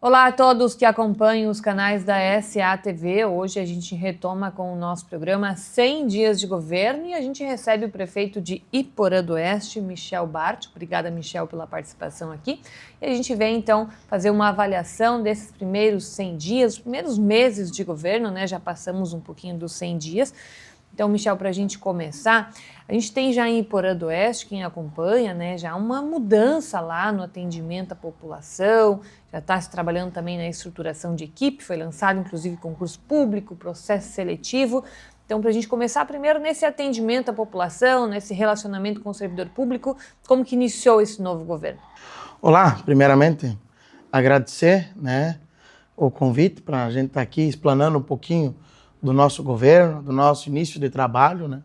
Olá a todos que acompanham os canais da SATV. Hoje a gente retoma com o nosso programa 100 dias de governo e a gente recebe o prefeito de Iporã do Oeste, Michel Bart. Obrigada, Michel, pela participação aqui. E a gente vem então fazer uma avaliação desses primeiros 100 dias, os primeiros meses de governo, né? Já passamos um pouquinho dos 100 dias. Então, Michel, para a gente começar, a gente tem já em Iporã do Oeste, quem acompanha, né, já uma mudança lá no atendimento à população, já está se trabalhando também na estruturação de equipe, foi lançado inclusive concurso público, processo seletivo. Então, para a gente começar primeiro nesse atendimento à população, nesse relacionamento com o servidor público, como que iniciou esse novo governo? Olá, primeiramente, agradecer, né, o convite para a gente estar aqui explanando um pouquinho do nosso governo, do nosso início de trabalho, né?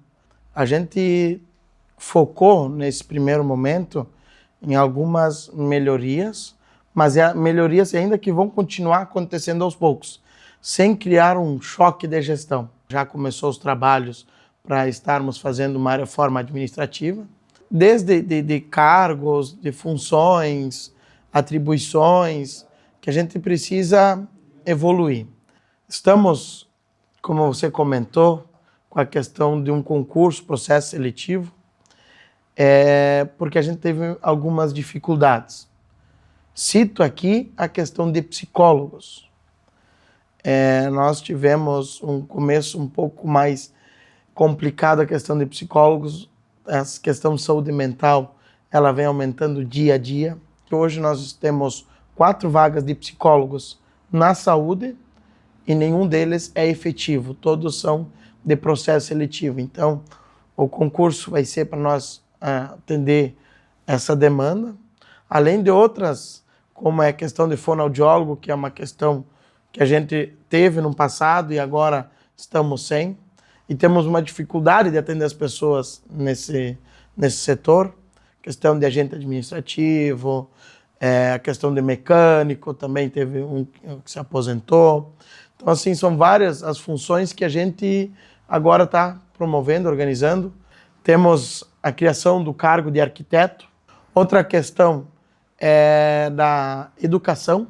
A gente focou nesse primeiro momento em algumas melhorias, mas melhorias ainda que vão continuar acontecendo aos poucos, sem criar um choque de gestão. Já começou os trabalhos para estarmos fazendo uma reforma administrativa, desde de cargos, de funções, atribuições, que a gente precisa evoluir. Estamos, como você comentou, com a questão de um concurso, processo seletivo, porque a gente teve algumas dificuldades. Cito aqui a questão de psicólogos. Nós tivemos um começo um pouco mais complicado, a questão de psicólogos, a questão de saúde mental, ela vem aumentando dia a dia. Hoje nós temos 4 vagas de psicólogos na saúde, e nenhum deles é efetivo, todos são de processo seletivo. Então, o concurso vai ser para nós atender essa demanda, além de outras, como é a questão de fonoaudiólogo, que é uma questão que a gente teve no passado e agora estamos sem, e temos uma dificuldade de atender as pessoas nesse setor, questão de agente administrativo, a questão de mecânico, também teve um que se aposentou. Então, assim, são várias as funções que a gente agora está promovendo, organizando. Temos a criação do cargo de arquiteto. Outra questão é da educação,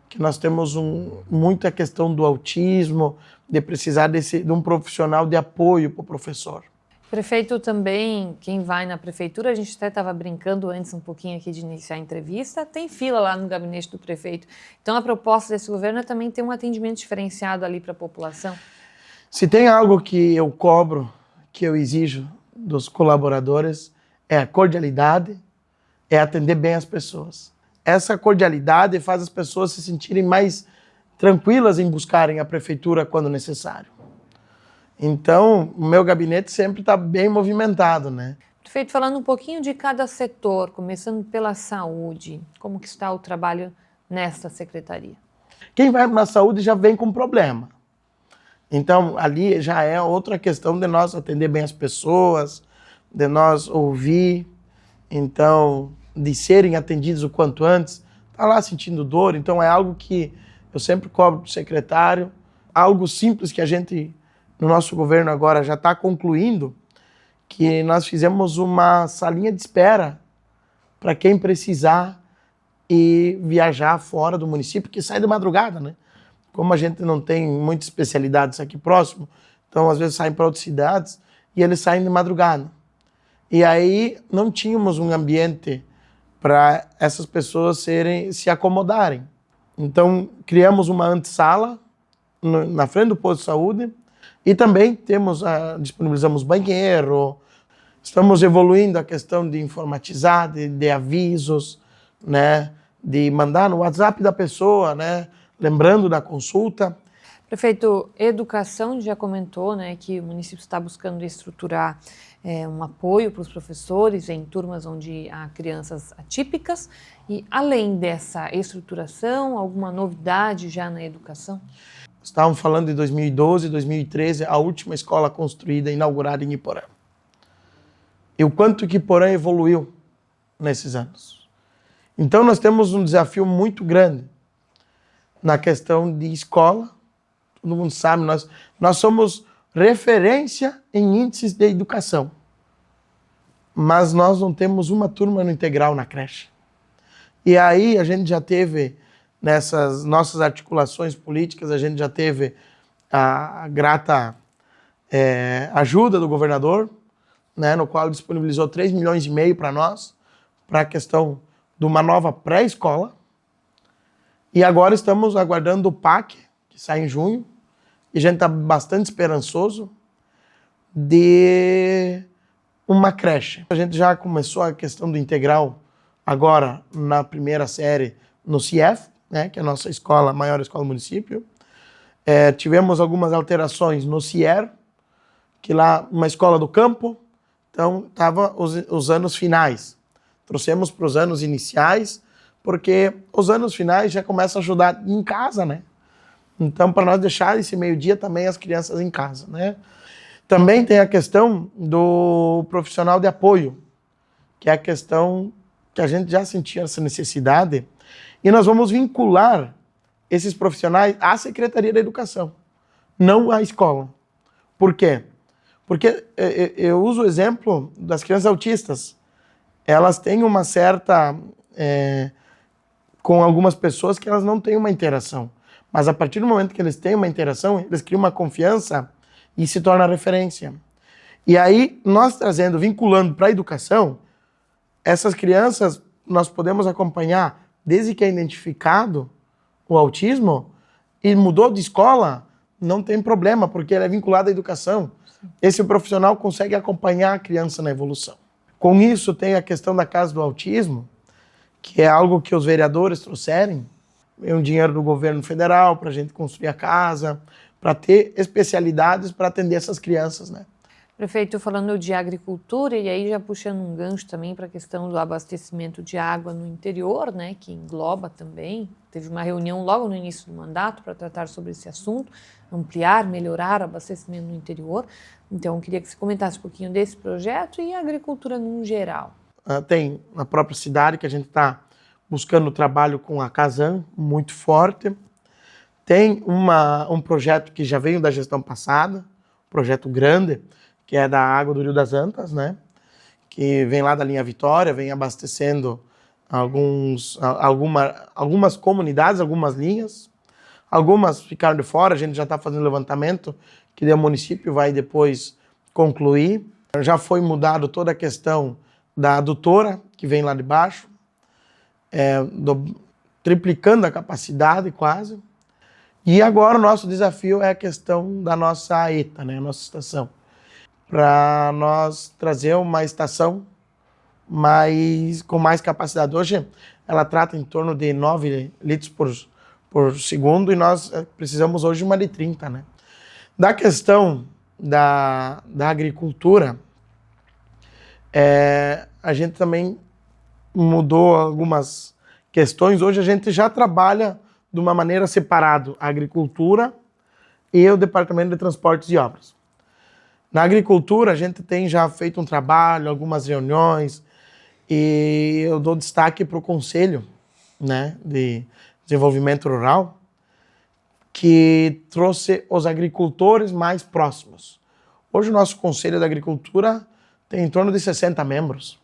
que nós temos muita questão do autismo, de precisar de um profissional de apoio para o professor. Prefeito também, quem vai na prefeitura, a gente até estava brincando antes um pouquinho aqui de iniciar a entrevista, tem fila lá no gabinete do prefeito. Então a proposta desse governo é também ter um atendimento diferenciado ali para a população. Se tem algo que eu cobro, que eu exijo dos colaboradores, é a cordialidade, é atender bem as pessoas. Essa cordialidade faz as pessoas se sentirem mais tranquilas em buscarem a prefeitura quando necessário. Então, o meu gabinete sempre está bem movimentado, né? Prefeito, falando um pouquinho de cada setor, começando pela saúde, como que está o trabalho nesta secretaria? Quem vai na saúde já vem com problema. Então, ali já é outra questão de nós atender bem as pessoas, de nós ouvir, então, de serem atendidos o quanto antes. Está lá sentindo dor, então é algo que eu sempre cobro do secretário, algo simples que a gente, no nosso governo agora, já está concluindo, que nós fizemos uma salinha de espera para quem precisar e viajar fora do município, que sai de madrugada, né? Como a gente não tem muitas especialidades aqui próximo, então às vezes saem para outras cidades e eles saem de madrugada. E aí não tínhamos um ambiente para essas pessoas se acomodarem. Então criamos uma antessala na frente do posto de saúde e também disponibilizamos banheiro, estamos evoluindo a questão de informatizar, de avisos, né, de mandar no WhatsApp da pessoa, né, lembrando da consulta. Prefeito, educação já comentou, né, que o município está buscando estruturar um apoio para os professores em turmas onde há crianças atípicas. E além dessa estruturação, alguma novidade já na educação? Estavam falando de 2012, 2013, a última escola construída, inaugurada em Iporã. E o quanto que Iporã evoluiu nesses anos. Então nós temos um desafio muito grande na questão de escola. Todo mundo sabe, nós somos referência em índices de educação. Mas nós não temos uma turma no integral na creche. E aí a gente já teve nessas nossas articulações políticas, a gente já teve a grata ajuda do governador, né, no qual disponibilizou 3,5 milhões para nós, para a questão de uma nova pré-escola. E agora estamos aguardando o PAC, que sai em junho, e a gente está bastante esperançoso de uma creche. A gente já começou a questão do integral agora na primeira série no CIEF, né, que é a nossa escola, a maior escola do município. Tivemos algumas alterações no CIER, que lá uma escola do campo, então estava os anos finais. Trouxemos para os anos iniciais, porque os anos finais já começam a ajudar em casa, né? Então, para nós deixar esse meio-dia também as crianças em casa, né? Também tem a questão do profissional de apoio, que é a questão que a gente já sentia essa necessidade, e nós vamos vincular esses profissionais à Secretaria da Educação, não à escola. Por quê? Porque eu uso o exemplo das crianças autistas. Elas têm uma certa... com algumas pessoas que elas não têm uma interação. Mas a partir do momento que eles têm uma interação, eles criam uma confiança e se torna referência. E aí, nós trazendo, vinculando para a educação, essas crianças nós podemos acompanhar desde que é identificado o autismo e mudou de escola, não tem problema, porque ele é vinculado à educação. Esse profissional consegue acompanhar a criança na evolução. Com isso, tem a questão da Casa do Autismo, que é algo que os vereadores trouxerem, um dinheiro do governo federal para a gente construir a casa, para ter especialidades para atender essas crianças, né? Prefeito, falando de agricultura, e aí já puxando um gancho também para a questão do abastecimento de água no interior, né, que engloba também, teve uma reunião logo no início do mandato para tratar sobre esse assunto, ampliar, melhorar o abastecimento no interior. Então, eu queria que você comentasse um pouquinho desse projeto e a agricultura no geral. Tem na própria cidade que a gente está buscando trabalho com a Casan, muito forte. Tem um projeto que já veio da gestão passada, um projeto grande, que é da água do Rio das Antas, né? Que vem lá da linha Vitória, vem abastecendo algumas comunidades, algumas linhas. Algumas ficaram de fora, a gente já está fazendo levantamento, que o município vai depois concluir. Já foi mudado toda a questão da adutora, que vem lá de baixo, triplicando a capacidade quase. E agora o nosso desafio é a questão da nossa ETA, né, a nossa estação, para nós trazer uma estação com mais capacidade. Hoje ela trata em torno de 9 litros por segundo e nós precisamos hoje de uma de 30, né? Da questão da agricultura, a gente também mudou algumas questões. Hoje a gente já trabalha de uma maneira separada a agricultura e o Departamento de Transportes e Obras. Na agricultura a gente tem já feito um trabalho, algumas reuniões, e eu dou destaque para o Conselho, né, de Desenvolvimento Rural, que trouxe os agricultores mais próximos. Hoje o nosso Conselho da Agricultura tem em torno de 60 membros.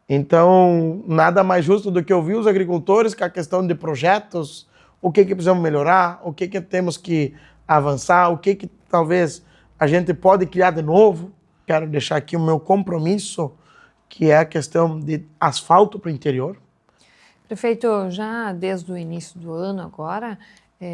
Então, nada mais justo do que ouvir os agricultores com a questão de projetos, o que precisamos melhorar, o que temos que avançar, o que talvez a gente pode criar de novo. Quero deixar aqui o meu compromisso, que é a questão de asfalto para o interior. Prefeito, já desde o início do ano agora,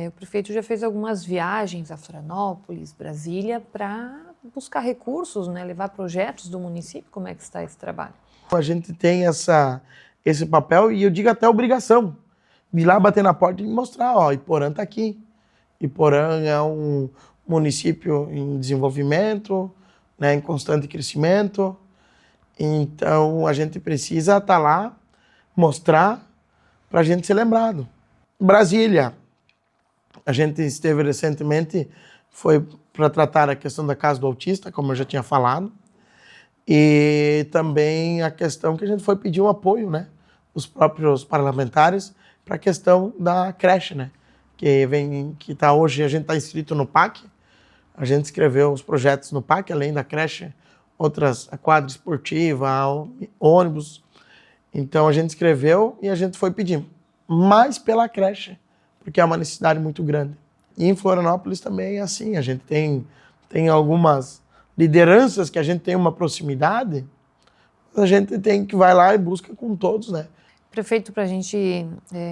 o prefeito já fez algumas viagens a Florianópolis, Brasília, para buscar recursos, né, levar projetos do município. Como é que está esse trabalho? A gente tem esse papel, e eu digo até obrigação, de ir lá bater na porta e mostrar, ó, Iporã está aqui. Iporã é um município em desenvolvimento, né, em constante crescimento. Então, a gente precisa estar lá, mostrar, para a gente ser lembrado. Brasília, a gente esteve recentemente, foi para tratar a questão da Casa do Autista, como eu já tinha falado, e também a questão que a gente foi pedir um apoio, né, dos próprios parlamentares, para a questão da creche, né, que tá hoje, a gente está inscrito no PAC, a gente escreveu os projetos no PAC, além da creche, outras, a quadra esportiva, ônibus. Então a gente escreveu e a gente foi pedir. mais pela creche, porque é uma necessidade muito grande. E em Florianópolis também é assim, a gente tem algumas lideranças que a gente tem uma proximidade, a gente tem que vai lá e busca com todos, né? Prefeito, para a gente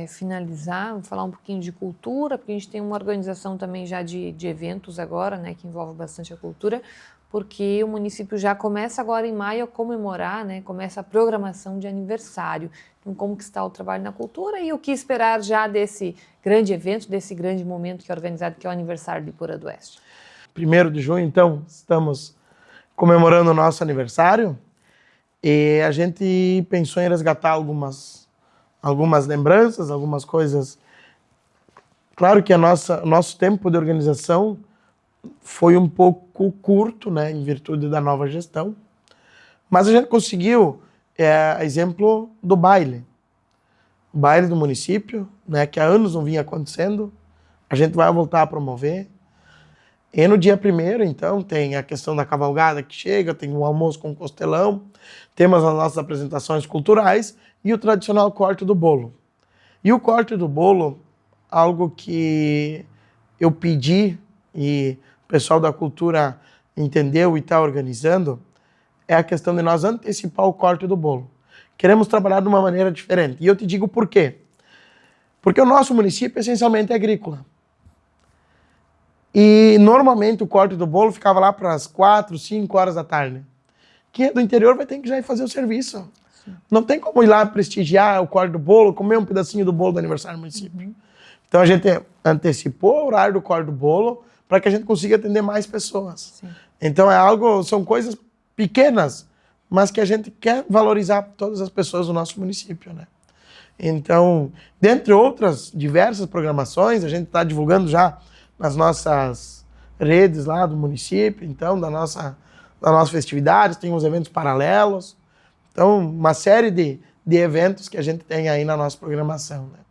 finalizar, vou falar um pouquinho de cultura, porque a gente tem uma organização também já de eventos agora, né, que envolve bastante a cultura, porque o município já começa agora em maio a comemorar, né, começa a programação de aniversário. Então, como que está o trabalho na cultura e o que esperar já desse grande evento, desse grande momento que é organizado, que é o aniversário de Iporã do Oeste? 1º de junho, então, estamos comemorando o nosso aniversário e a gente pensou em resgatar algumas lembranças, algumas coisas. Claro que nosso tempo de organização foi um pouco curto, né, em virtude da nova gestão, mas a gente conseguiu, exemplo do baile. O baile do município, né, que há anos não vinha acontecendo, a gente vai voltar a promover. E no dia 1º, então, tem a questão da cavalgada que chega, tem um almoço com costelão, temos as nossas apresentações culturais e o tradicional corte do bolo. E o corte do bolo, algo que eu pedi e o pessoal da cultura entendeu e está organizando, é a questão de nós antecipar o corte do bolo. Queremos trabalhar de uma maneira diferente. E eu te digo por quê. Porque o nosso município essencialmente é agrícola. E normalmente o corte do bolo ficava lá para as 4, 5 horas da tarde. Quem é do interior vai ter que já ir fazer o serviço. Sim. Não tem como ir lá prestigiar o corte do bolo, comer um pedacinho do bolo do aniversário do município. Uhum. Então a gente antecipou o horário do corte do bolo para que a gente consiga atender mais pessoas. Sim. Então são coisas pequenas, mas que a gente quer valorizar todas as pessoas do nosso município, né? Então, dentre outras diversas programações, a gente está divulgando já nas nossas redes lá do município, então, das nossas festividades, tem uns eventos paralelos. Então, uma série de eventos que a gente tem aí na nossa programação, né?